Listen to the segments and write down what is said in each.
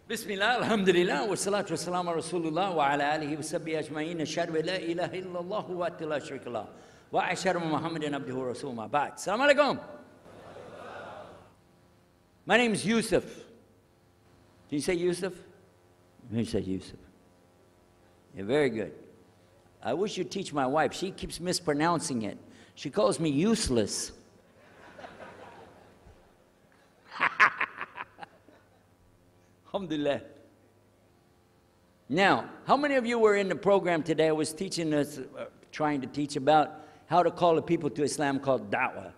Bismillah, alhamdulillah, wa salatu wa salam ala Rasulullah wa ala alihi wa sahbihi ajma'in, ashhadu an la ilaha illallah wa la sharika lah, wa ashhadu anna Muhammadan abduhu wa rasuluhu ma ba'd. Assalamu alaikum. My name is Yusuf. Can you say Yusuf? You say Yusuf. Yeah, very good. I wish you'd teach my wife. She keeps mispronouncing it. She calls me useless. Alhamdulillah. Now, how many of you were in the program today? I was teaching us, trying to teach about how to call the people to Islam called da'wah.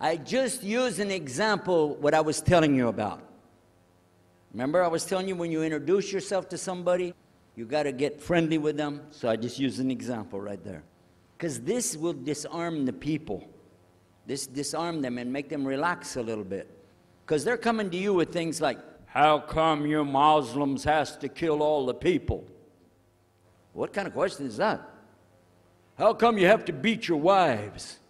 I just used an example what I was telling you about. Remember I was telling you when you introduce yourself to somebody, you got to get friendly with them. So I just used an example right there. Because this will disarm the people. This disarm them and make them relax a little bit. Because they're coming to you with things like, how come you Muslims has to kill all the people? What kind of question is that? How come you have to beat your wives?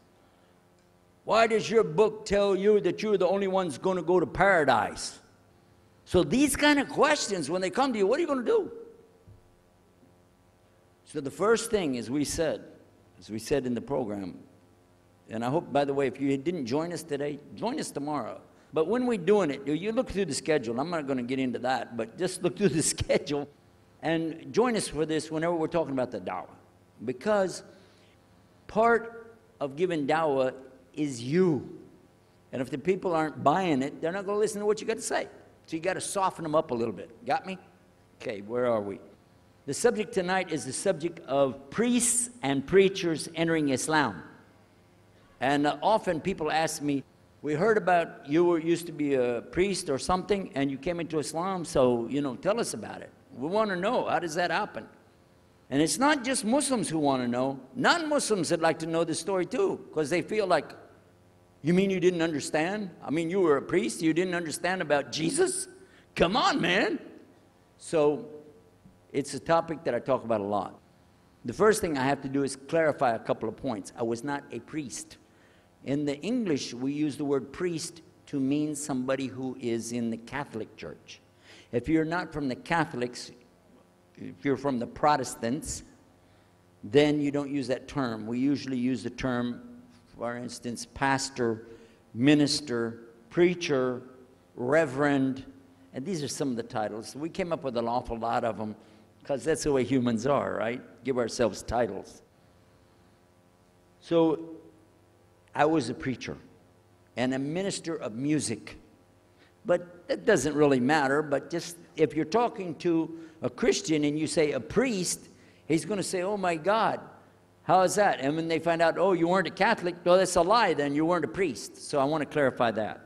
Why does your book tell you that you're the only ones going to go to paradise? So these kind of questions, when they come to you, what are you going to do? So the first thing, as we said in the program, and I hope, by the way, if you didn't join us today, join us tomorrow. But when we're doing it, you look through the schedule. I'm not going to get into that, but just look through the schedule and join us for this whenever we're talking about the da'wah. Because part of giving da'wah is you. And if the people aren't buying it, they're not going to listen to what you got to say. So you got to soften them up a little bit. Got me? Okay, where are we? The subject tonight is the subject of priests and preachers entering Islam. And often people ask me, we heard about you used to be a priest or something, and you came into Islam, so, tell us about it. We want to know, how does that happen? And it's not just Muslims who want to know. Non-Muslims would like to know the story too, because they feel like, you mean you didn't understand? I mean, you were a priest, you didn't understand about Jesus? Come on, man. So it's a topic that I talk about a lot. The first thing I have to do is clarify a couple of points. I was not a priest. In the English, we use the word priest to mean somebody who is in the Catholic Church. If you're not from the Catholics, if you're from the Protestants, then you don't use that term. We usually use the term, for instance, pastor, minister, preacher, reverend, and these are some of the titles. We came up with an awful lot of them because that's the way humans are, right? Give ourselves titles. So I was a preacher and a minister of music. But that doesn't really matter, but just if you're talking to a Christian and you say a priest, he's going to say, oh my God, how is that? And when they find out, oh, you weren't a Catholic, well, that's a lie, then you weren't a priest. So I want to clarify that.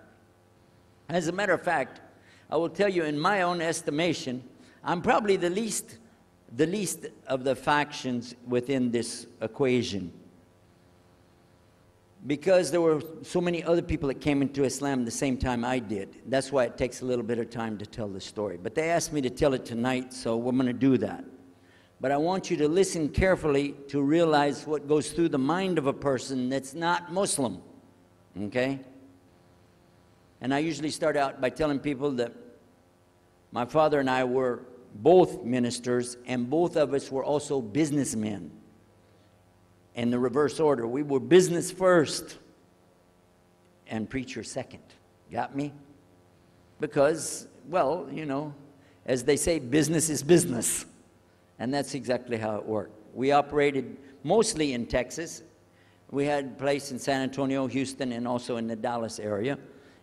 As a matter of fact, I will tell you in my own estimation, I'm probably the least of the factions within this equation. Because there were so many other people that came into Islam the same time I did. That's why it takes a little bit of time to tell the story. But they asked me to tell it tonight, so we're going to do that. But I want you to listen carefully to realize what goes through the mind of a person that's not Muslim, okay? And I usually start out by telling people that my father and I were both ministers, and both of us were also businessmen. In the reverse order. We were business first and preacher second. Got me? Because, well, as they say, business is business. And that's exactly how it worked. We operated mostly in Texas. We had a place in San Antonio, Houston, and also in the Dallas area.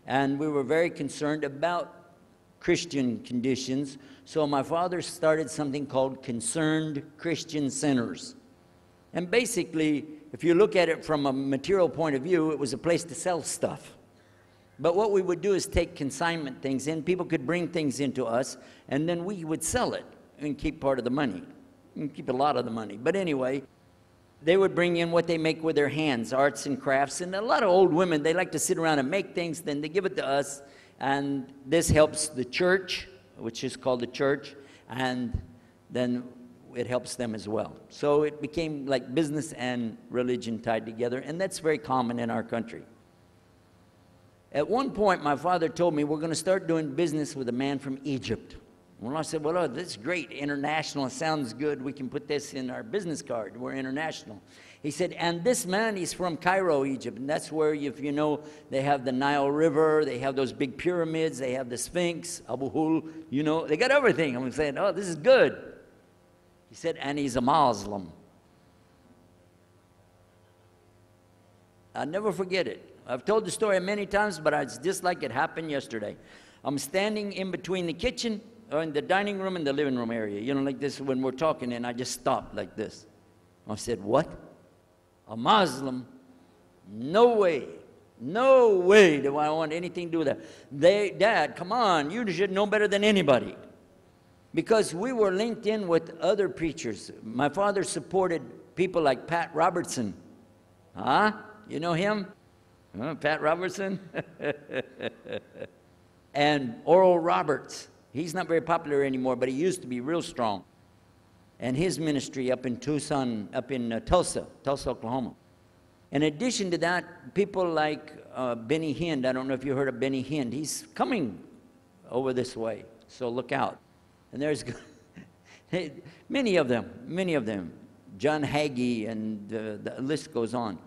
And we were very concerned about Christian conditions. So my father started something called Concerned Christian Centers. And basically, if you look at it from a material point of view, it was a place to sell stuff. But what we would do is take consignment things in. People could bring things into us, and then we would sell it and keep part of the money. And keep a lot of the money. But anyway, they would bring in what they make with their hands, arts and crafts. And a lot of old women, they like to sit around and make things, then they give it to us. And this helps the church, which is called the church, and then it helps them as well. So it became like business and religion tied together, and that's very common in our country. At one point, my father told me, we're going to start doing business with a man from Egypt. Well, I said, well, oh, this is great, international, it sounds good, we can put this in our business card, we're international. He said, and this man, he's from Cairo, Egypt, and that's where, if you know, they have the Nile River, they have those big pyramids, they have the Sphinx, Abu Hul, you know, they got everything. I'm saying, oh, this is good. He said, and he's a Muslim. I'll never forget it. I've told the story many times, but it's just like it happened yesterday. I'm standing in between the kitchen, or in the dining room and the living room area, you know, like this when we're talking, and I just stopped like this. I said, what? A Muslim? No way. No way do I want anything to do with that. Dad, come on, you should know better than anybody. Because we were linked in with other preachers. My father supported people like Pat Robertson. Huh? You know him? Pat Robertson? And Oral Roberts. He's not very popular anymore, but he used to be real strong. And his ministry up in Tucson, up in Tulsa, Oklahoma. In addition to that, people like Benny Hinn. I don't know if you heard of Benny Hinn. He's coming over this way, so look out. And there's many of them. John Hagee, and the list goes on.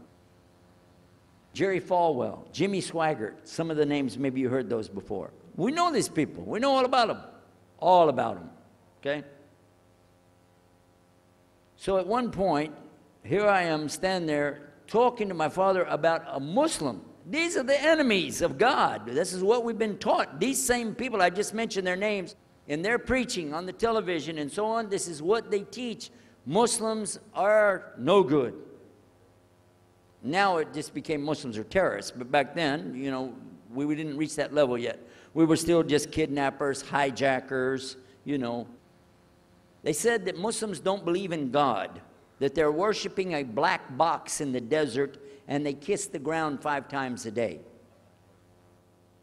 Jerry Falwell, Jimmy Swaggart, some of the names, maybe you heard those before. We know these people. We know all about them, okay? So at one point, here I am standing there talking to my father about a Muslim. These are the enemies of God. This is what we've been taught. These same people, I just mentioned their names, in their preaching on the television and so on, this is what they teach. Muslims are no good. Now it just became Muslims are terrorists, but back then, you know, we didn't reach that level yet. We were still just kidnappers, hijackers, you know. They said that Muslims don't believe in God, that they're worshiping a black box in the desert, and they kiss the ground 5 times a day.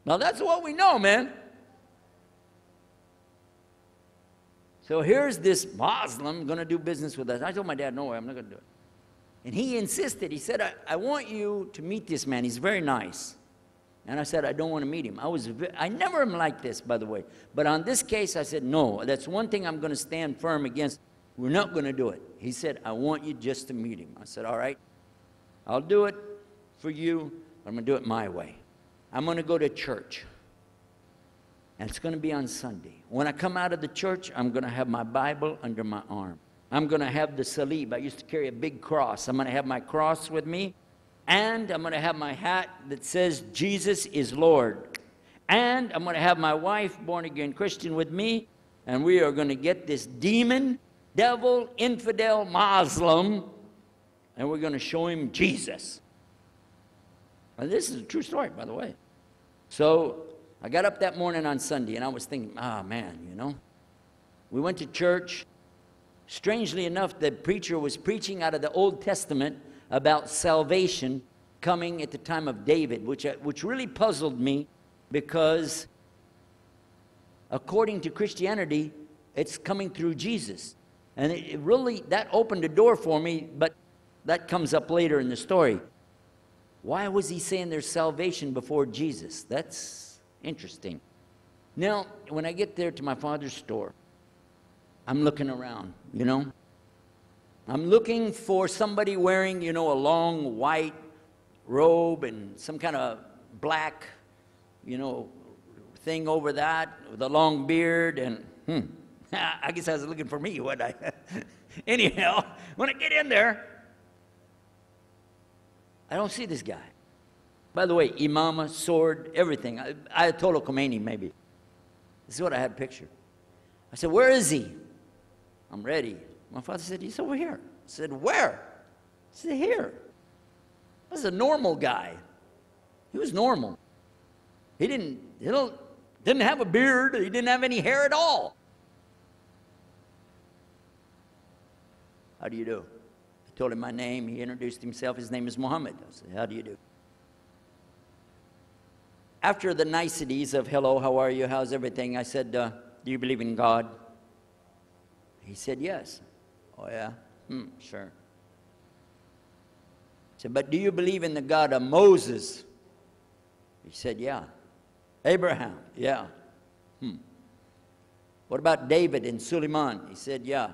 Now that's what we know, man. So here's this Muslim going to do business with us. I told my dad, no way, I'm not going to do it. And he insisted. He said, I want you to meet this man. He's very nice. And I said, I don't want to meet him. I never am like this, by the way. But on this case, I said, no, that's one thing I'm going to stand firm against. We're not going to do it. He said, I want you just to meet him. I said, all right, I'll do it for you, but I'm going to do it my way. I'm going to go to church. And it's going to be on Sunday. When I come out of the church, I'm going to have my Bible under my arm. I'm going to have the salib. I used to carry a big cross. I'm going to have my cross with me. And I'm going to have my hat that says, Jesus is Lord. And I'm going to have my wife, born-again Christian, with me. And we are going to get this demon, devil, infidel, Muslim, and we're going to show him Jesus. And this is a true story, by the way. So I got up that morning on Sunday, and I was thinking, man, you know. We went to church. Strangely enough, the preacher was preaching out of the Old Testament about salvation coming at the time of David, which really puzzled me, because according to Christianity, it's coming through Jesus. And it really, that opened a door for me, but that comes up later in the story. Why was he saying there's salvation before Jesus? That's interesting. Now, when I get there to my father's store, I'm looking around, you know. I'm looking for somebody wearing, you know, a long white robe and some kind of black, you know, thing over that with a long beard. And I guess I was looking for me, wasn't I? Anyhow, when I get in there, I don't see this guy. By the way, imama, sword, everything. Ayatollah Khomeini, maybe. This is what I had pictured. I said, where is he? I'm ready. My father said, he's over here. I said, where? I said, here. This is a normal guy. He was normal. He didn't have a beard. He didn't have any hair at all. How do you do? I told him my name. He introduced himself. His name is Muhammad. I said, how do you do? After the niceties of hello, how are you, how's everything, I said, do you believe in God? He said, yes. Oh, yeah? Sure. I said, but do you believe in the God of Moses? He said, yeah. Abraham? Yeah. What about David and Suleiman? He said, yeah.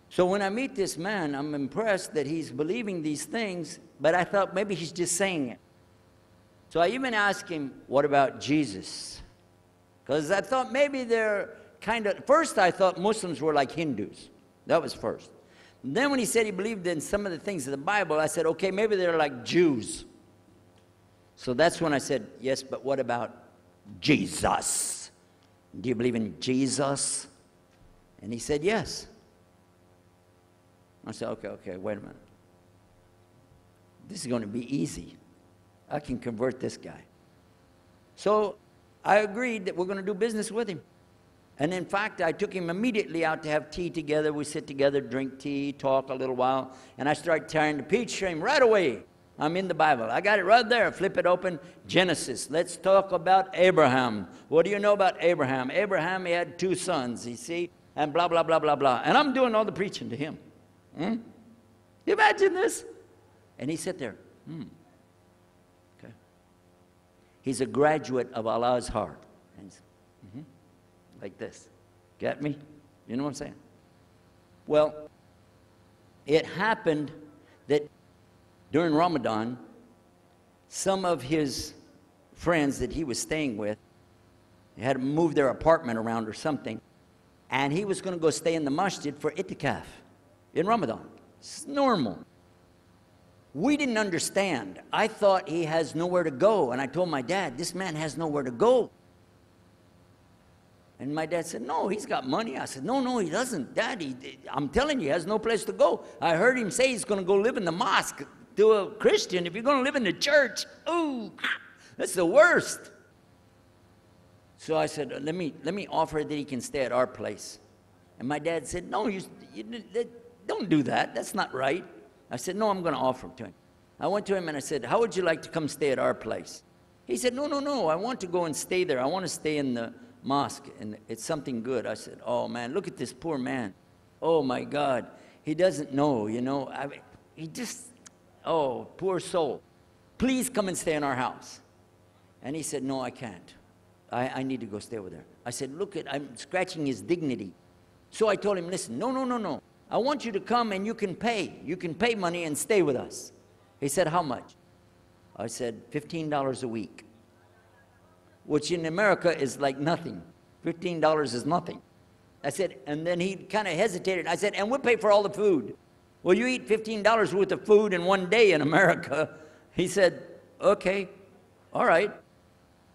So when I meet this man, I'm impressed that he's believing these things, but I thought maybe he's just saying it. So I even asked him, what about Jesus? Because I thought maybe they're first I thought Muslims were like Hindus. That was first. And then when he said he believed in some of the things of the Bible, I said, okay, maybe they're like Jews. So that's when I said, yes, but what about Jesus? Do you believe in Jesus? And he said, yes. I said, okay, wait a minute. This is going to be easy. I can convert this guy. So I agreed that we're going to do business with him. And in fact, I took him immediately out to have tea together. We sit together, drink tea, talk a little while. And I start tearing the peach stream right away. I'm in the Bible. I got it right there. Flip it open. Genesis. Let's talk about Abraham. What do you know about Abraham? Abraham, he had 2 sons, you see, and blah, blah, blah, blah, blah. And I'm doing all the preaching to him. You imagine this? And he sat there. Okay. He's a graduate of Allah's heart. And he's, like this. Get me? You know what I'm saying? Well, it happened that during Ramadan, some of his friends that he was staying with had to move their apartment around or something, and he was going to go stay in the masjid for itikaf in Ramadan. It's normal. We didn't understand. I thought he has nowhere to go, and I told my dad, this man has nowhere to go. And my dad said, no, he's got money. I said, no, he doesn't. Dad, I'm telling you, he has no place to go. I heard him say he's going to go live in the mosque. To a Christian, if you're going to live in the church, ooh, that's the worst. So I said, let me offer that he can stay at our place. And my dad said, no, you don't do that. That's not right. I said, no, I'm going to offer it to him. I went to him and I said, how would you like to come stay at our place? He said, no, I want to go and stay there. I want to stay in the mosque, and it's something good. I said, oh, man, look at this poor man. Oh, my God. He doesn't know, you know. He just... Oh, poor soul. Please come and stay in our house. And he said, no, I can't. I need to go stay over there. I said, look, I'm scratching his dignity. So I told him, listen, no. I want you to come and you can pay. You can pay money and stay with us. He said, how much? I said, $15 a week, which in America is like nothing. $15 is nothing. I said, and then he kind of hesitated. I said, and we'll pay for all the food. Well, you eat $15 worth of food in one day in America. He said, okay, all right.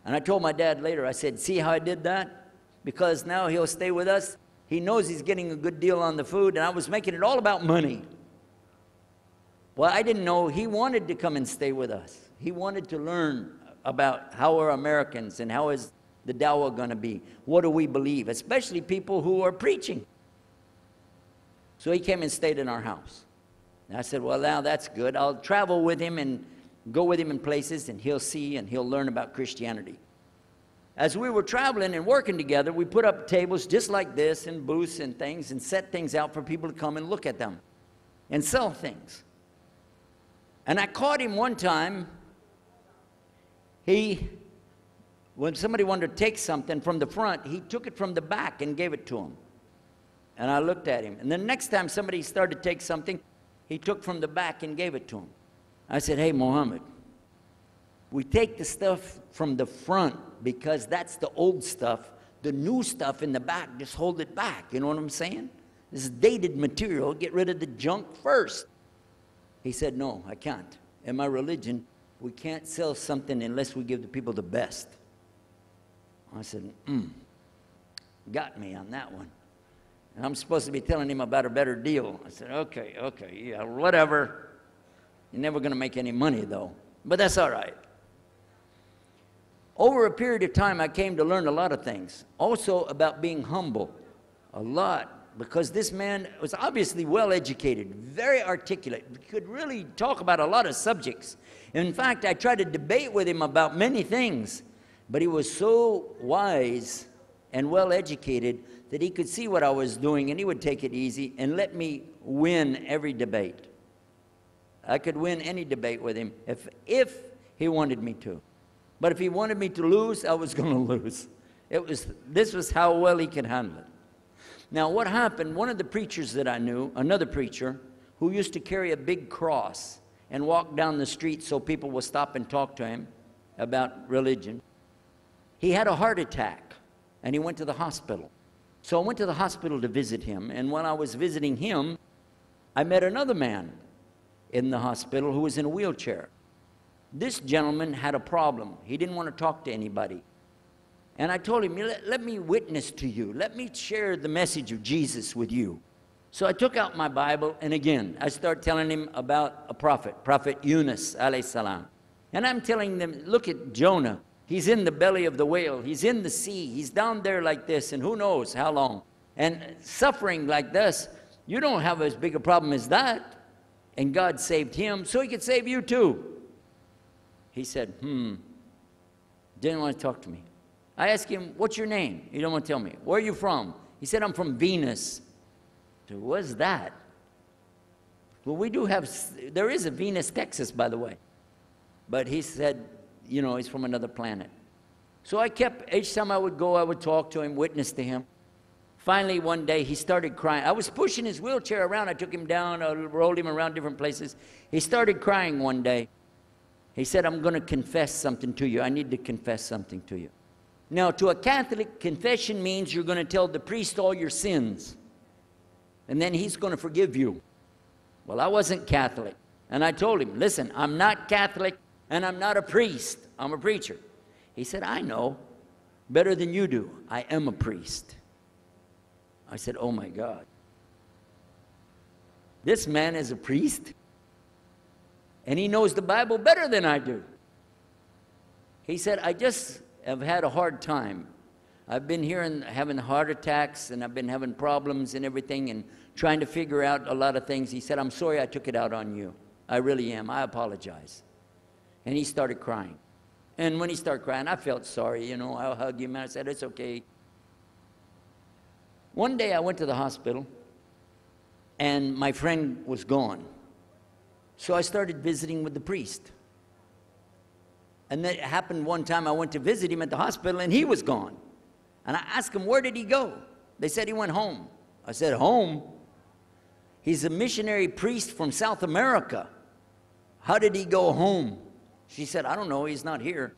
And I told my dad later, I said, see how I did that? Because now he'll stay with us. He knows he's getting a good deal on the food, and I was making it all about money. Well, I didn't know he wanted to come and stay with us. He wanted to learn about how are Americans and how is the dawah going to be. What do we believe? Especially people who are preaching. So he came and stayed in our house. And I said, well, now that's good. I'll travel with him and go with him in places, and he'll see and he'll learn about Christianity. As we were traveling and working together, we put up tables just like this and booths and things and set things out for people to come and look at them and sell things. And I caught him one time. When somebody wanted to take something from the front, he took it from the back and gave it to him. And I looked at him. And the next time somebody started to take something, he took from the back and gave it to him. I said, hey, Muhammad, we take the stuff from the front because that's the old stuff. The new stuff in the back, just hold it back. You know what I'm saying? This is dated material. Get rid of the junk first. He said, no, I can't. In my religion, we can't sell something unless we give the people the best. I said, got me on that one. And I'm supposed to be telling him about a better deal. I said, okay, yeah, whatever. You're never going to make any money, though. But that's all right. over a period of time, I came to learn a lot of things. Also about being humble, a lot. Because this man was obviously well-educated, very articulate, could really talk about a lot of subjects. In fact, I tried to debate with him about many things, but he was so wise and well-educated that he could see what I was doing, and he would take it easy and let me win every debate. I could win any debate with him if he wanted me to. But if he wanted me to lose, I was going to lose. This was how well he could handle it. Now, what happened, one of the preachers that I knew, another preacher, who used to carry a big cross and walk down the street so people would stop and talk to him about religion, he had a heart attack, and he went to the hospital. So I went to the hospital to visit him, and while I was visiting him, I met another man in the hospital who was in a wheelchair. This gentleman had a problem. He didn't want to talk to anybody. And I told him, let me witness to you. Let me share the message of Jesus with you. So I took out my Bible, and again, I started telling him about a prophet, Prophet Yunus, alayhi salam. And I'm telling them, look at Jonah. He's in the belly of the whale. He's in the sea. He's down there like this, and who knows how long. And suffering like this, you don't have as big a problem as that. And God saved him, so he could save you too. He said, didn't want to talk to me. I asked him, what's your name? He didn't want to tell me. Where are you from? He said, I'm from Venus. So what's that? Well, we do have, there is a Venus, Texas, by the way. But he said, you know, he's from another planet. So I kept, each time I would go, I would talk to him, witness to him. Finally, one day, he started crying. I was pushing his wheelchair around. I took him down, I rolled him around different places. He started crying one day. He said, I'm going to confess something to you. I need to confess something to you. Now, to a Catholic, confession means you're going to tell the priest all your sins, and then he's going to forgive you. Well, I wasn't Catholic, and I told him, listen, I'm not Catholic, and I'm not a priest. I'm a preacher. He said, I know better than you do. I am a priest. I said, oh, my God. This man is a priest, and he knows the Bible better than I do. He said, I just have had a hard time. I've been here and having heart attacks, and I've been having problems and everything and trying to figure out a lot of things. He said, I'm sorry I took it out on you. I really am. I apologize. And he started crying. And when he started crying, I felt sorry. You know, I hugged him and I said, it's okay. One day I went to the hospital, and my friend was gone. So I started visiting with the priest. And that happened one time. I went to visit him at the hospital, and he was gone. And I asked him, where did he go? They said he went home. I said, home? He's a missionary priest from South America. How did he go home? She said, I don't know. He's not here.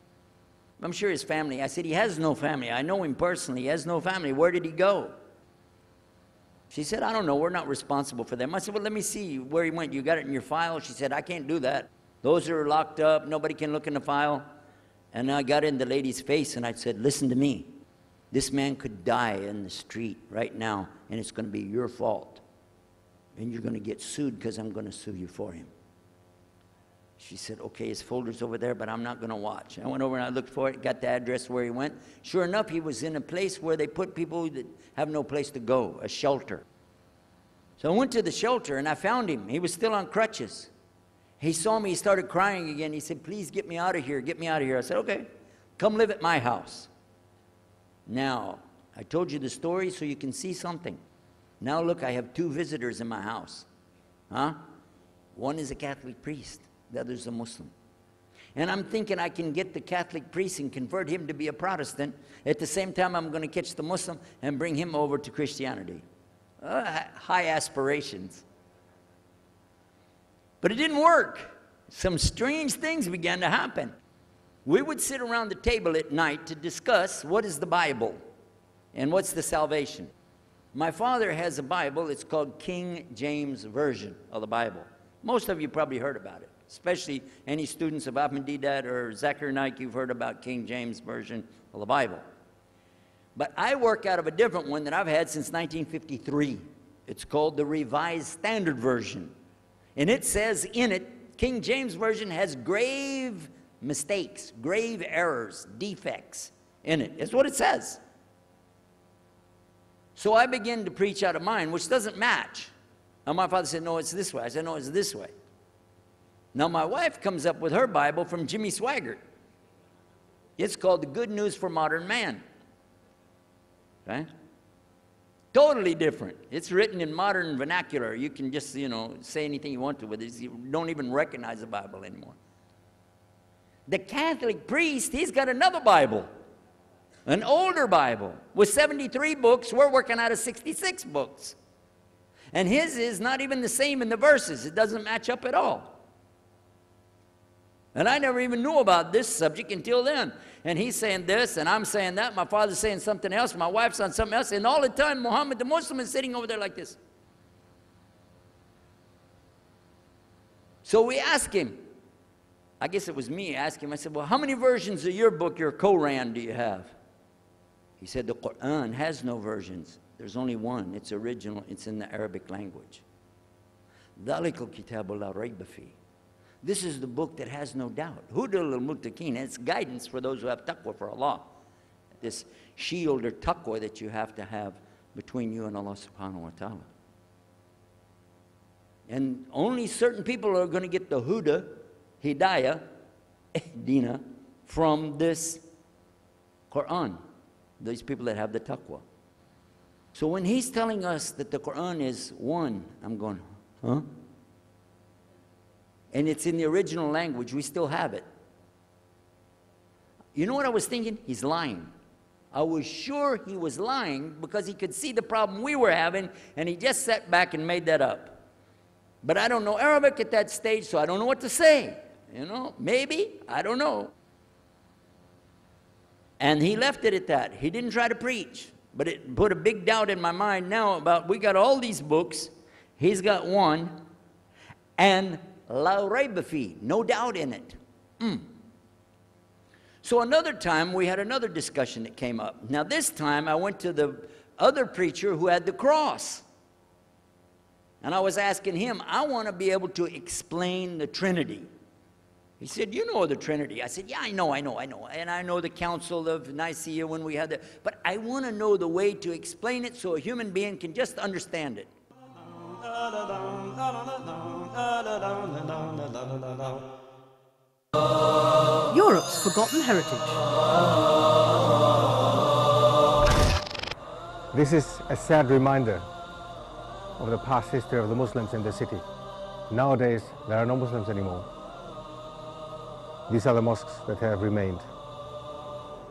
I'm sure his family. I said, he has no family. I know him personally. He has no family. Where did he go? She said, I don't know. We're not responsible for them. I said, well, let me see where he went. You got it in your file? She said, I can't do that. Those are locked up. Nobody can look in the file. And I got in the lady's face, and I said, listen to me. This man could die in the street right now, and it's going to be your fault. And you're going to get sued because I'm going to sue you for him. She said, okay, his folder's over there, but I'm not going to watch. I went over and I looked for it, got the address where he went. Sure enough, he was in a place where they put people that have no place to go, a shelter. So I went to the shelter, and I found him. He was still on crutches. He saw me. He started crying again. He said, please get me out of here. Get me out of here. I said, okay, come live at my house. Now, I told you the story so you can see something. Now, look, I have 2 visitors in my house. One is a Catholic priest. The other is a Muslim. And I'm thinking I can get the Catholic priest and convert him to be a Protestant. At the same time, I'm going to catch the Muslim and bring him over to Christianity. High aspirations. But it didn't work. Some strange things began to happen. We would sit around the table at night to discuss what is the Bible and what's the salvation. My father has a Bible. It's called King James Version of the Bible. Most of you probably heard about it, especially any students of Ahmadiyya or Zakir Naik. You've heard about King James Version of the Bible. But I work out of a different one that I've had since 1953. It's called the Revised Standard Version. And it says in it, King James Version has grave mistakes, grave errors, defects in it. It's what it says. So I began to preach out of mine, which doesn't match. And my father said, no, it's this way. I said, no, it's this way. Now my wife comes up with her Bible from Jimmy Swaggart. It's called The Good News for Modern Man. Okay? Totally different. It's written in modern vernacular. You can just, say anything you want to with it. You don't even recognize the Bible anymore. The Catholic priest, he's got another Bible. An older Bible with 73 books. We're working out of 66 books. And his is not even the same in the verses. It doesn't match up at all. And I never even knew about this subject until then. And he's saying this, and I'm saying that. My father's saying something else. My wife's on something else. And all the time, Muhammad, the Muslim, is sitting over there like this. So we asked him. I guess it was me. I asked him. I said, well, how many versions of your book, your Quran, do you have? He said, the Quran has no versions. There's only one. It's original. It's in the Arabic language. ذَلِكَ الْكِتَابُ لَا رَيْبَ فِيهِ. This is the book that has no doubt. Huda lil-muttaqin. It's guidance for those who have taqwa for Allah. This shield or taqwa that you have to have between you and Allah subhanahu wa ta'ala. And only certain people are going to get the Huda, Hidayah, Dina, from this Quran. These people that have the taqwa. So when he's telling us that the Quran is one, I'm going, huh? And it's in the original language, we still have it. You know what I was thinking? He's lying. I was sure he was lying because he could see the problem we were having, and he just sat back and made that up. But I don't know Arabic at that stage, so I don't know what to say. Maybe, I don't know. And he left it at that. He didn't try to preach. But it put a big doubt in my mind now about, we got all these books, he's got one, and la rayba fi, no doubt in it. So another time, we had another discussion that came up. Now this time, I went to the other preacher who had the cross. And I was asking him, I want to be able to explain the Trinity. He said, you know the Trinity. I said, yeah, I know. And I know the Council of Nicaea when we had that. But I want to know the way to explain it so a human being can just understand it. Europe's forgotten heritage. This is a sad reminder of the past history of the Muslims in the city. Nowadays, there are no Muslims anymore. These are the mosques that have remained.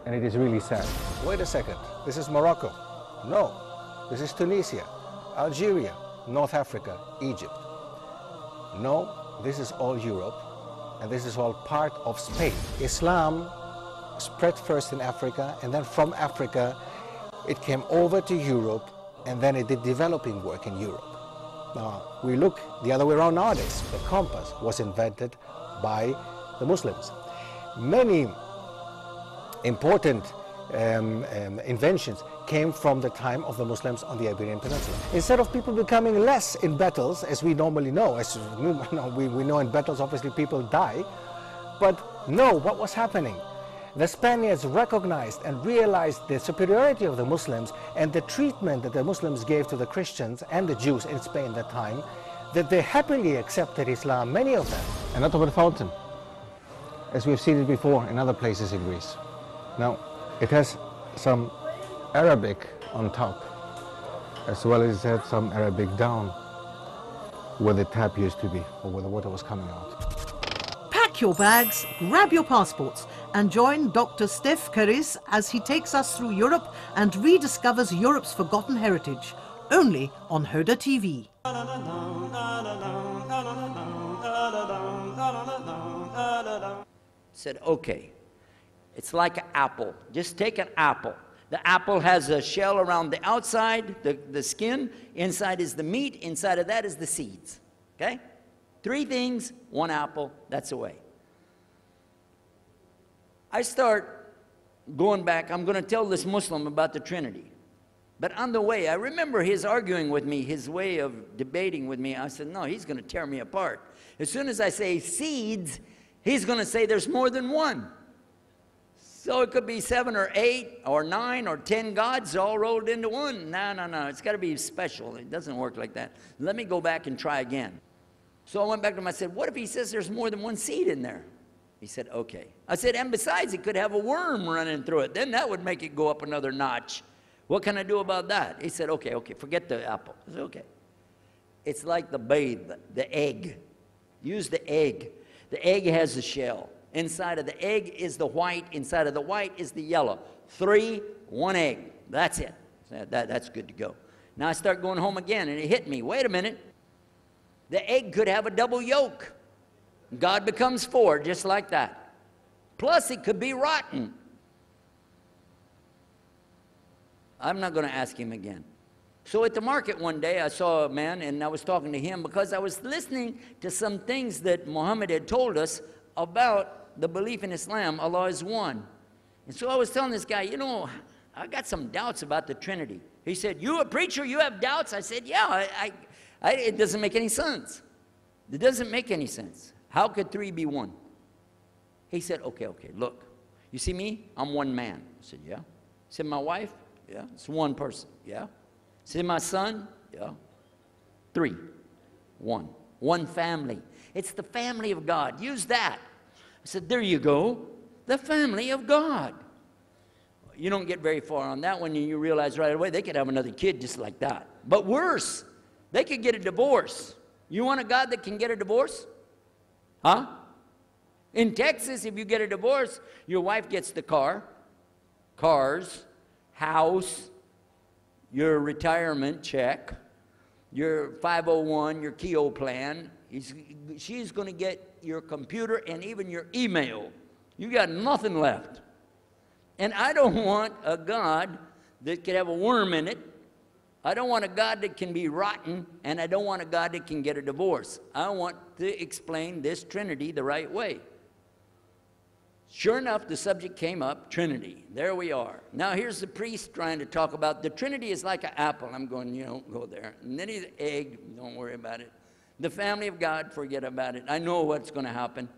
And it is really sad. Wait a second, this is Morocco. No, this is Tunisia, Algeria, North Africa, Egypt. No, this is all Europe, and this is all part of Spain. Islam spread first in Africa, and then from Africa, it came over to Europe, and then it did developing work in Europe. Now, we look the other way around nowadays. The compass was invented by the Muslims. Many important inventions came from the time of the Muslims on the Iberian Peninsula. Instead of people becoming less in battles, as we normally know, as we know in battles obviously people die, but no, what was happening? The Spaniards recognized and realized the superiority of the Muslims and the treatment that the Muslims gave to the Christians and the Jews in Spain at that time, that they happily accepted Islam, many of them. And not over the fountain, as we've seen it before in other places in Greece. Now, it has some Arabic on top, as well as it had some Arabic down, where the tap used to be, or where the water was coming out. Pack your bags, grab your passports, and join Dr. Steph Curris as he takes us through Europe and rediscovers Europe's forgotten heritage, only on Huda TV. Said, okay, it's like an apple. Just take an apple. The apple has a shell around the outside, the skin. Inside is the meat. Inside of that is the seeds. Okay? 3 things, 1 apple, that's the way. I start going back. I'm going to tell this Muslim about the Trinity. But on the way, I remember his arguing with me, his way of debating with me. I said, no, he's going to tear me apart. As soon as I say seeds, He's going to say there's more than one. So it could be 7 or 8 or 9 or 10 gods all rolled into one. No. It's got to be special. It doesn't work like that. Let me go back and try again. So I went back to him. I said, what if he says there's more than one seed in there? He said, okay. I said, and besides, it could have a worm running through it. Then that would make it go up another notch. What can I do about that? He said, okay, forget the apple. I said, okay. It's like the babe, the egg. Use the egg. The egg has a shell. Inside of the egg is the white. Inside of the white is the yellow. 3, 1 egg. That's it. That's good to go. Now I start going home again, and it hit me. Wait a minute. The egg could have a double yolk. God becomes 4, just like that. Plus, it could be rotten. I'm not going to ask him again. So at the market one day, I saw a man, and I was talking to him because I was listening to some things that Muhammad had told us about the belief in Islam, Allah is one. And so I was telling this guy, you know, I got some doubts about the Trinity. He said, you a preacher, you have doubts? I said, yeah, it doesn't make any sense. It doesn't make any sense. How could 3 be 1? He said, okay, look. You see me? I'm one man. I said, yeah. He said, my wife? Yeah. It's one person. Yeah. He said, my son? Yeah. 3. 1. One family. It's the family of God. Use that. I said, there you go. The family of God. You don't get very far on that one, and you realize right away they could have another kid just like that. But worse, they could get a divorce. You want a God that can get a divorce? Huh? In Texas, if you get a divorce, your wife gets the cars, house, your retirement check, your 501, your Keogh plan. She's going to get your computer and even your email. You got nothing left. And I don't want a God that could have a worm in it. I don't want a God that can be rotten, and I don't want a God that can get a divorce. I want to explain this Trinity the right way. Sure enough, the subject came up, Trinity. There we are. Now here's the priest trying to talk about the Trinity is like an apple. I'm going, go there. And then he's egg, don't worry about it. The family of God, forget about it. I know what's going to happen.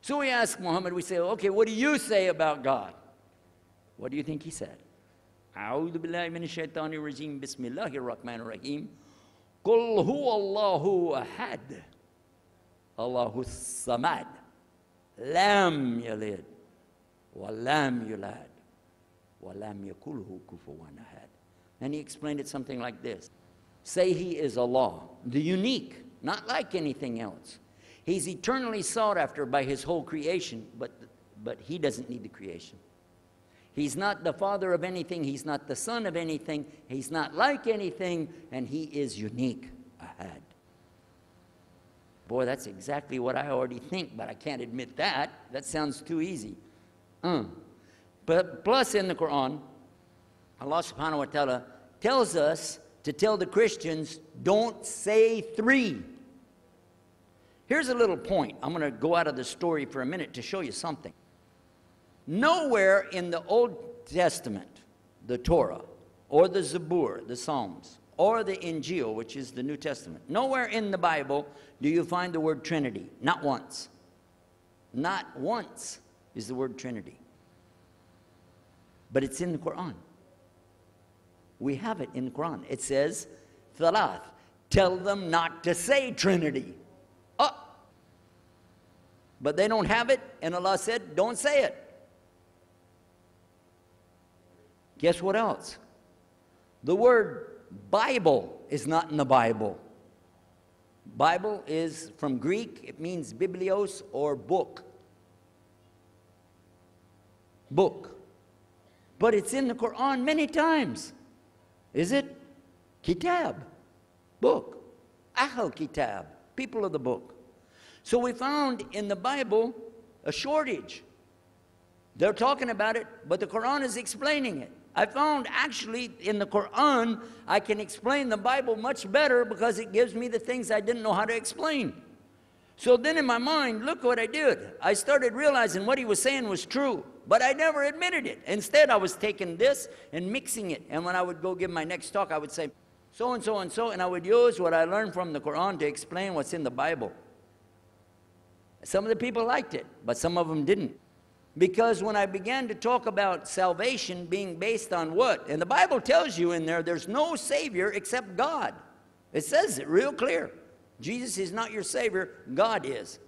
So we ask Muhammad, we say, okay, what do you say about God? What do you think he said? أعوذ بالله من الشيطان الرجيم بسم الله الرحمن الرحيم قل هو الله أحد الله الصمد لم يلد ولم يولد ولم يكن له كفوا أحد. And he explained it something like this. Say he is Allah, the unique, not like anything else. He's eternally sought after by his whole creation, but he doesn't need the creation. He's not the father of anything. He's not the son of anything. He's not like anything, and he is unique. Ahad. Boy, that's exactly what I already think, but I can't admit that. That sounds too easy. But plus in the Quran, Allah subhanahu wa ta'ala tells us to tell the Christians, don't say 3. Here's a little point. I'm going to go out of the story for a minute to show you something. Nowhere in the Old Testament, the Torah, or the Zabur, the Psalms, or the Injil, which is the New Testament, nowhere in the Bible do you find the word Trinity. Not once. Not once is the word Trinity. But it's in the Quran. We have it in the Quran. It says, Thalath, tell them not to say Trinity. Oh! But they don't have it, and Allah said, don't say it. Guess what else? The word Bible is not in the Bible. Bible is from Greek. It means biblios, or book. Book. But it's in the Quran many times. Is it? Kitab. Book. Ahl Kitab. People of the book. So we found in the Bible a shortage. They're talking about it, but the Quran is explaining it. I found actually in the Quran, I can explain the Bible much better because it gives me the things I didn't know how to explain. So then in my mind, look what I did. I started realizing what he was saying was true, but I never admitted it. Instead, I was taking this and mixing it. And when I would go give my next talk, I would say, so and so and so, and I would use what I learned from the Quran to explain what's in the Bible. Some of the people liked it, but some of them didn't. Because when I began to talk about salvation being based on what? And the Bible tells you in there, there's no Savior except God. It says it real clear. Jesus is not your Savior, God is.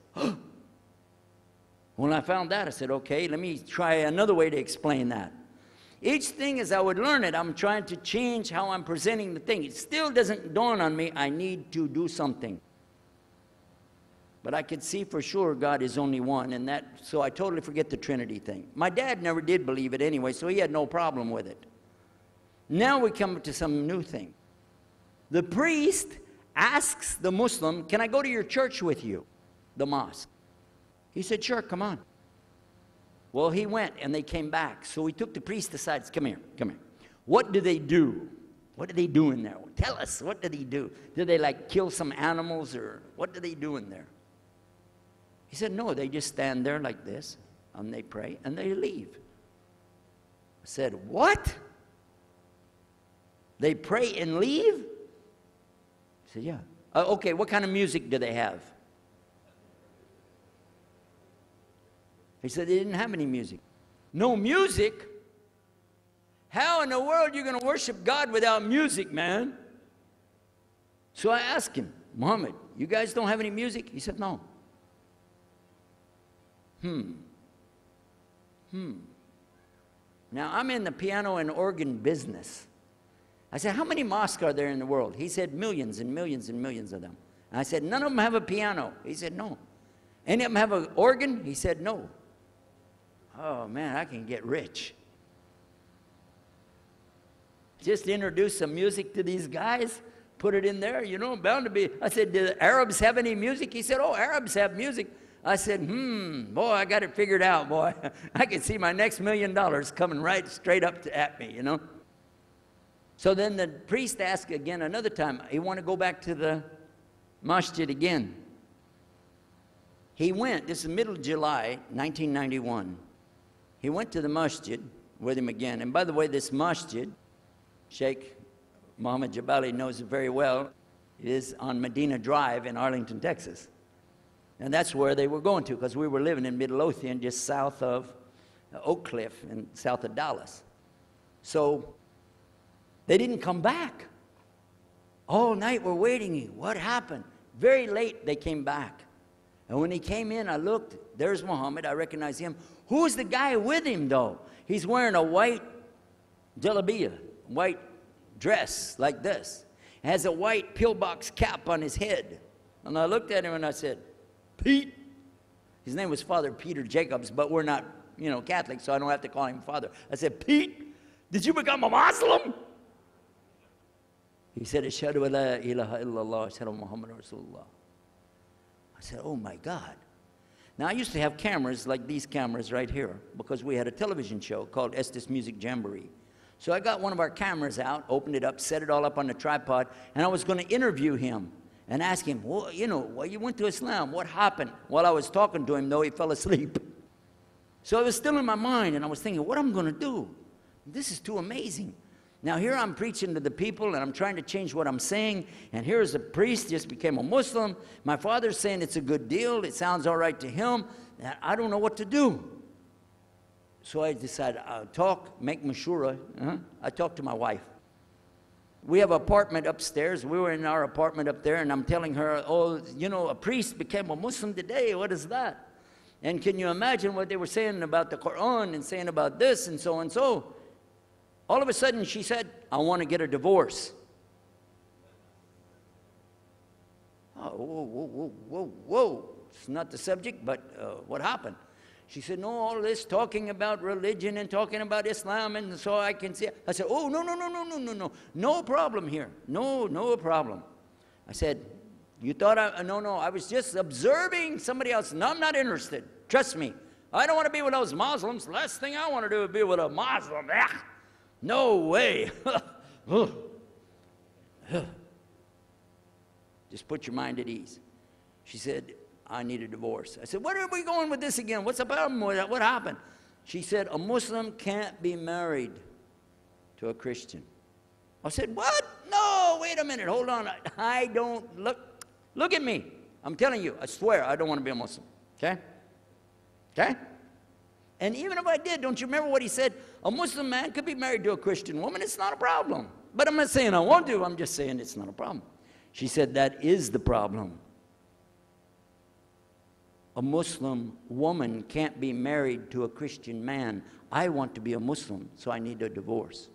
When I found that, I said, okay, let me try another way to explain that. Each thing as I would learn it, I'm trying to change how I'm presenting the thing. It still doesn't dawn on me, I need to do something. But I could see for sure God is only one, and so I totally forget the Trinity thing. My dad never did believe it anyway, so he had no problem with it. Now we come to some new thing. The priest asks the Muslim, can I go to your church with you? The mosque. He said, sure, come on. Well, he went, and they came back. So he took the priest aside. Come here, come here. What do they do? What do they do in there? Tell us, what do they do? Do they like kill some animals, or what do they do in there? He said, no, they just stand there like this, and they pray, and they leave. I said, what? They pray and leave? He said, yeah. Okay, what kind of music do they have? He said they didn't have any music. No music? How in the world are you going to worship God without music, man? So I asked him, Muhammad, you guys don't have any music? He said, no. Now, I'm in the piano and organ business. I said, how many mosques are there in the world? He said, millions and millions and millions of them. And I said, none of them have a piano. He said, no. Any of them have an organ? He said, no. Oh, man, I can get rich. Just introduce some music to these guys, put it in there, you know, bound to be. I said, do the Arabs have any music? He said, oh, Arabs have music. I said, boy, I got it figured out, boy. I can see my next $1 million coming right straight up at me, you know. So then the priest asked again another time, he wanted to go back to the masjid again. He went, this is middle of July, 1991. He went to the masjid with him again. And by the way, this masjid, Sheikh Mohammed Jabali knows it very well, is on Medina Drive in Arlington, Texas. And that's where they were going to, because we were living in Midlothian, just south of Oak Cliff and south of Dallas. So they didn't come back. All night we're waiting. What happened? Very late they came back. And when he came in, I looked. There's Muhammad. I recognize him. Who's the guy with him, though? He's wearing a white jalabiyah, white dress like this. Has a white pillbox cap on his head. And I looked at him and I said, Pete. His name was Father Peter Jacobs, but we're not, you know, Catholic, so I don't have to call him Father. I said, Pete, did you become a Muslim? He said, Ashhadu an la ilaha illallah, Ashhadu Muhammad Rasulullah. I said, oh my God. Now, I used to have cameras like these cameras right here, because we had a television show called Estes Music Jamboree. So I got one of our cameras out, opened it up, set it all up on the tripod, and I was going to interview him and ask him, well, you know, well, you went to Islam, what happened? While I was talking to him, though, he fell asleep. So it was still in my mind, and I was thinking, what am I going to do? This is too amazing. Now, here I'm preaching to the people, and I'm trying to change what I'm saying, and here's a priest, just became a Muslim. My father's saying it's a good deal. It sounds all right to him. And I don't know what to do. So I decided I'll talk, make mashura. I talked to my wife. We have an apartment upstairs. We were in our apartment up there, and I'm telling her, oh, you know, a priest became a Muslim today. What is that? And can you imagine what they were saying about the Quran and saying about this and so and so? All of a sudden, she said, I want to get a divorce. Oh, whoa, whoa, whoa, whoa, whoa. It's not the subject, but what happened? She said, no, all this talking about religion and talking about Islam, and so I can see. I said, oh, no, no, no, no, no, no, no. No problem here. No, no problem. I said, you thought no, I was just observing somebody else. No, I'm not interested. Trust me. I don't want to be with those Muslims. The last thing I want to do is be with a Muslim. No way. Just put your mind at ease. She said, I need a divorce. I said, where are we going with this again? What's the problem with that? What happened? She said, a Muslim can't be married to a Christian. I said, what? No, wait a minute. Hold on. I don't look at me. I'm telling you, I swear, I don't want to be a Muslim. Okay? Okay? And even if I did, don't you remember what he said? A Muslim man could be married to a Christian woman. It's not a problem. But I'm not saying I won't do. I'm just saying it's not a problem. She said, that is the problem. A Muslim woman can't be married to a Christian man. I want to be a Muslim, so I need a divorce.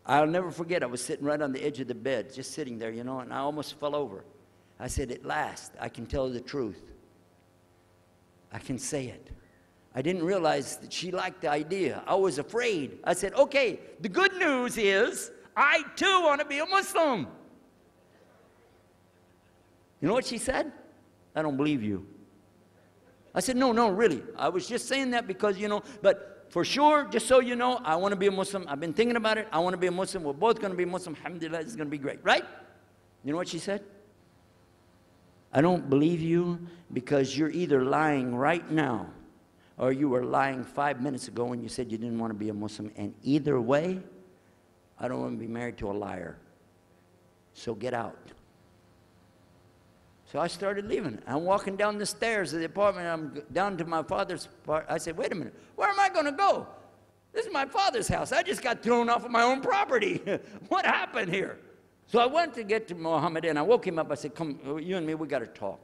I'll never forget, I was sitting right on the edge of the bed, just sitting there, you know, and I almost fell over. I said, at last, I can tell the truth. I can say it. I didn't realize that she liked the idea. I was afraid. I said, okay, the good news is I too want to be a Muslim. You know what she said? I don't believe you. I said, no, really. I was just saying that because, you know, but for sure, just so you know, I want to be a Muslim. I've been thinking about it. I want to be a Muslim. We're both going to be Muslim. Alhamdulillah, it's going to be great. Right? You know what she said? I don't believe you because you're either lying right now or you were lying 5 minutes ago when you said you didn't want to be a Muslim. And either way, I don't want to be married to a liar. So get out. So I started leaving. I'm walking down the stairs of the apartment. I'm down to my father's part. I said, wait a minute. Where am I going to go? This is my father's house. I just got thrown off of my own property. What happened here? So I went to get to Muhammad and I woke him up. I said, come, you and me, we got to talk.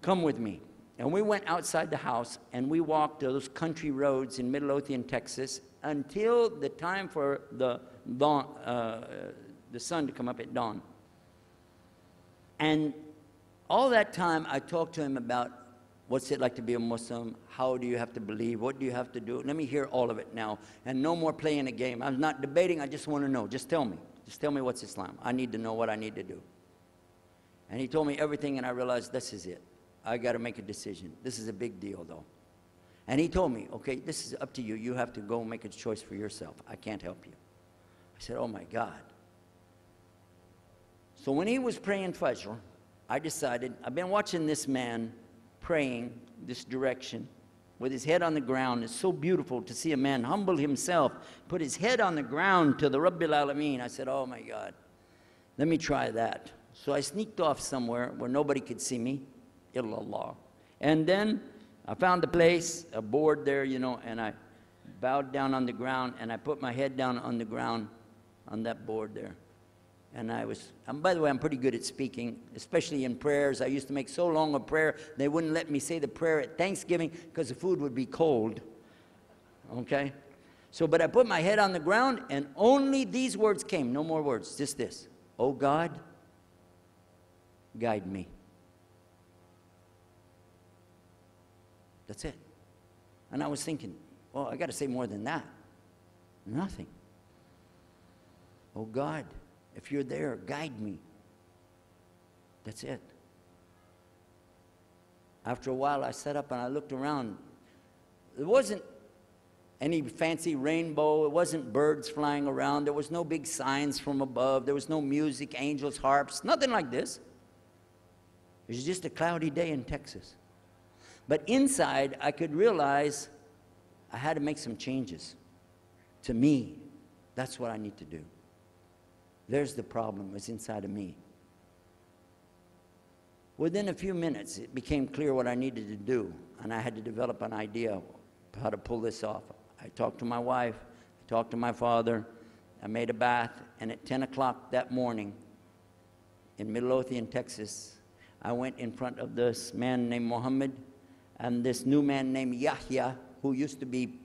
Come with me. And we went outside the house and we walked those country roads in Midlothian, Texas, until the time for the dawn, the sun to come up at dawn. And all that time I talked to him about what's it like to be a Muslim, how do you have to believe, what do you have to do. Let me hear all of it now. And no more playing a game. I'm not debating, I just want to know. Just tell me. Just tell me what's Islam. I need to know what I need to do. And he told me everything, and I realized this is it. I got to make a decision. This is a big deal, though. And he told me, okay, this is up to you. You have to go make a choice for yourself. I can't help you. I said, oh, my God. So when he was praying Fajr, I decided, I've been watching this man praying this direction with his head on the ground. It's so beautiful to see a man humble himself, put his head on the ground to the Rabbil Alameen. I said, oh my God, let me try that. So I sneaked off somewhere where nobody could see me, illallah. And then I found a place, a board there, you know, and I bowed down on the ground and I put my head down on the ground on that board there. And by the way, I'm pretty good at speaking, especially in prayers. I used to make so long a prayer, they wouldn't let me say the prayer at Thanksgiving because the food would be cold. Okay? So, but I put my head on the ground and only these words came, no more words, just this. Oh God, guide me. That's it. And I was thinking, well, I got to say more than that. Nothing. Oh God, if you're there, guide me. That's it. After a while, I sat up and I looked around. There wasn't any fancy rainbow. It wasn't birds flying around. There was no big signs from above. There was no music, angels, harps, nothing like this. It was just a cloudy day in Texas. But inside, I could realize I had to make some changes. To me, that's what I need to do. There's the problem, it's inside of me. Within a few minutes, it became clear what I needed to do, and I had to develop an idea of how to pull this off. I talked to my wife, I talked to my father, I made a bath, and at 10 o'clock that morning in Midlothian, Texas, I went in front of this man named Muhammad and this new man named Yahya, who used to be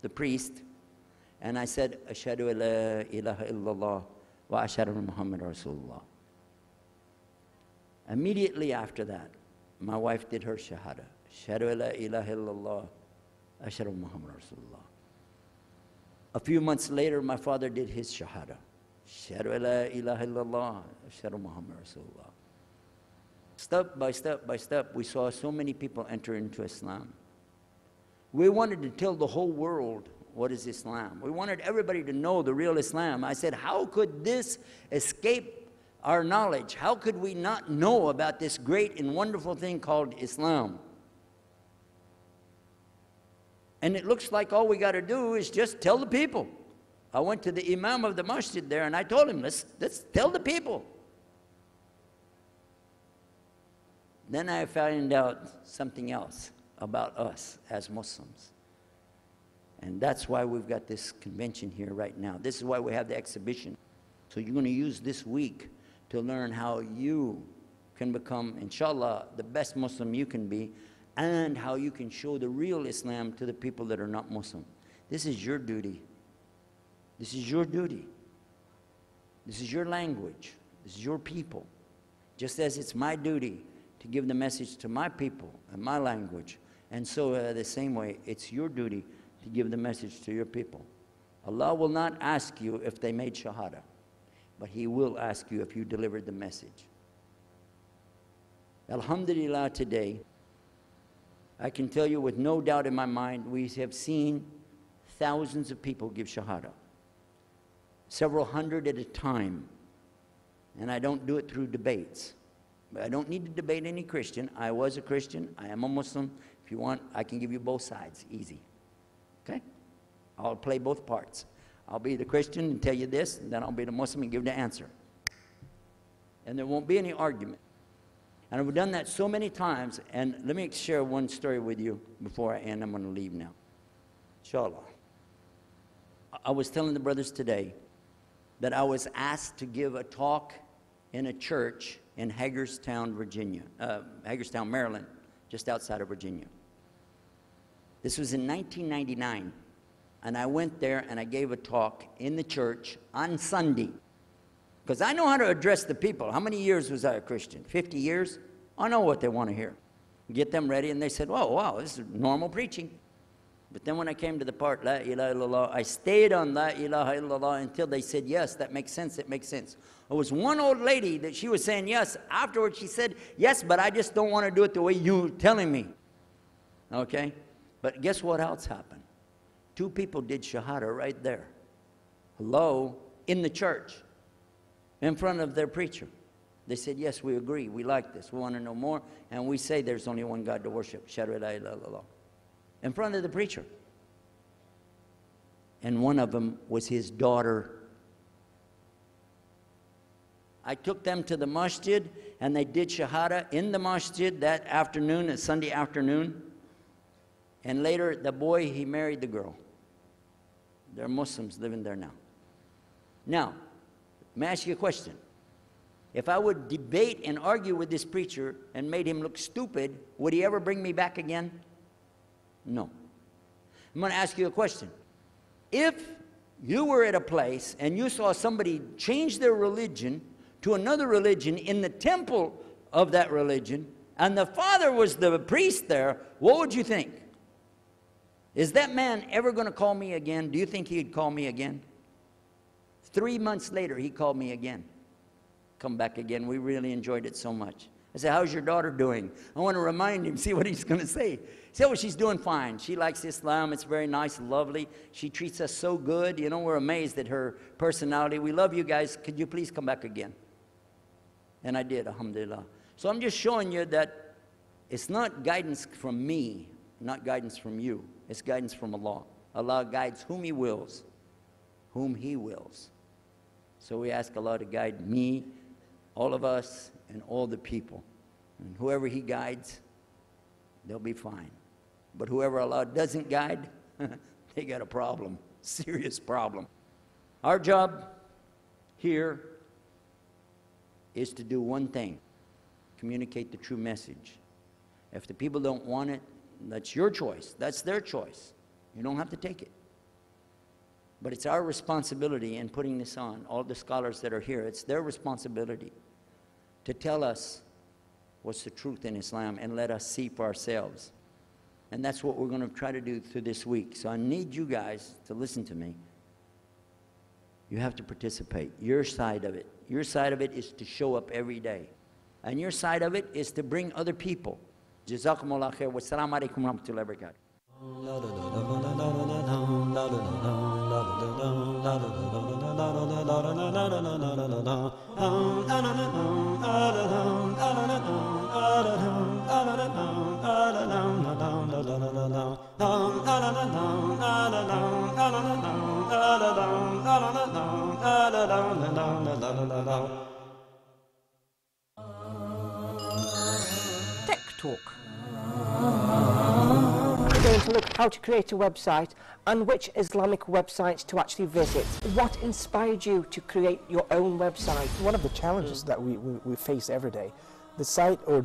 the priest, and I said, Ashhadu an la ilaha illallah wa ashhadu anna Muhammad Rasulullah. Immediately after that, my wife did her shahada. Ashhadu an la ilaha illallah, ashhadu anna Muhammad Rasulullah. A few months later, my father did his shahada. Ashhadu an la ilaha illallah, ashhadu anna Muhammad Rasulullah. Step by step by step, we saw so many people enter into Islam. We wanted to tell the whole world what is Islam. We wanted everybody to know the real Islam. I said, how could this escape our knowledge? How could we not know about this great and wonderful thing called Islam? And it looks like all we got to do is just tell the people. I went to the imam of the masjid there and I told him, let's tell the people. then I found out something else about us as Muslims. And that's why we've got this convention here right now. This is why we have the exhibition. So you're going to use this week to learn how you can become, inshallah, the best Muslim you can be, and how you can show the real Islam to the people that are not Muslim. This is your duty. This is your duty. This is your language. This is your people. Just as it's my duty to give the message to my people and my language. And so the same way, it's your duty to give the message to your people. Allah will not ask you if they made shahada, but He will ask you if you delivered the message. Alhamdulillah, today, I can tell you with no doubt in my mind, we have seen thousands of people give shahada. Several hundred at a time. And I don't do it through debates. But I don't need to debate any Christian. I was a Christian. I am a Muslim. If you want, I can give you both sides. Easy. Okay? I'll play both parts. I'll be the Christian and tell you this, and then I'll be the Muslim and give the answer. And there won't be any argument. And I've done that so many times. And let me share one story with you before I end. I'm going to leave now. Inshallah. I was telling the brothers today that I was asked to give a talk in a church in Hagerstown, Maryland, just outside of Virginia. This was in 1999, and I went there and I gave a talk in the church on Sunday, because I know how to address the people. How many years was I a Christian? 50 years? I know what they want to hear. Get them ready, and they said, "Whoa, wow, this is normal preaching." But then when I came to the part, La ilaha illallah, I stayed on La ilaha illallah until they said, "Yes, that makes sense, it makes sense." There was one old lady that she was saying yes. Afterwards she said, "Yes, but I just don't want to do it the way you're telling me." Okay? But guess what else happened? 2 people did shahada right there. Hello? In the church. In front of their preacher. They said, "Yes, we agree. We like this. We want to know more. And we say there's only one God to worship. Shahadu la ilaha illallah." In front of the preacher. And one of them was his daughter. I took them to the masjid, and they did shahada in the masjid that afternoon, a Sunday afternoon. And later, the boy, he married the girl. They're Muslims living there now. Now, let me ask you a question. If I would debate and argue with this preacher and made him look stupid, would he ever bring me back again? No. I'm going to ask you a question. If you were at a place and you saw somebody change their religion to another religion in the temple of that religion, and the father was the priest there, what would you think? Is that man ever going to call me again? Do you think he'd call me again? 3 months later, he called me again. Come back again. We really enjoyed it so much. I said, "How's your daughter doing?" I want to remind him, see what he's going to say. He said, "Well, she's doing fine. She likes Islam. It's very nice, lovely. She treats us so good. You know, we're amazed at her personality. We love you guys. Could you please come back again?" And I did, alhamdulillah. So I'm just showing you that it's not guidance from me, not guidance from you. It's guidance from Allah. Allah guides whom He wills, whom He wills. So we ask Allah to guide me, all of us, and all the people. And whoever He guides, they'll be fine. But whoever Allah doesn't guide, they got a problem, serious problem. Our job here is to do one thing: communicate the true message. If the people don't want it, that's your choice. That's their choice. You don't have to take it. But it's our responsibility in putting this on, all the scholars that are here, it's their responsibility to tell us what's the truth in Islam and let us see for ourselves. And that's what we're going to try to do through this week. So I need you guys to listen to me. You have to participate. Your side of it. Your side of it is to show up every day. And your side of it is to bring other people. Jazakumullah khair. Wassalamu alaikum wa rahmatullahi wa barakatuh. talk. We're going to look how to create a website and which Islamic websites to actually visit. What inspired you to create your own website? One of the challenges that we face every day, the site or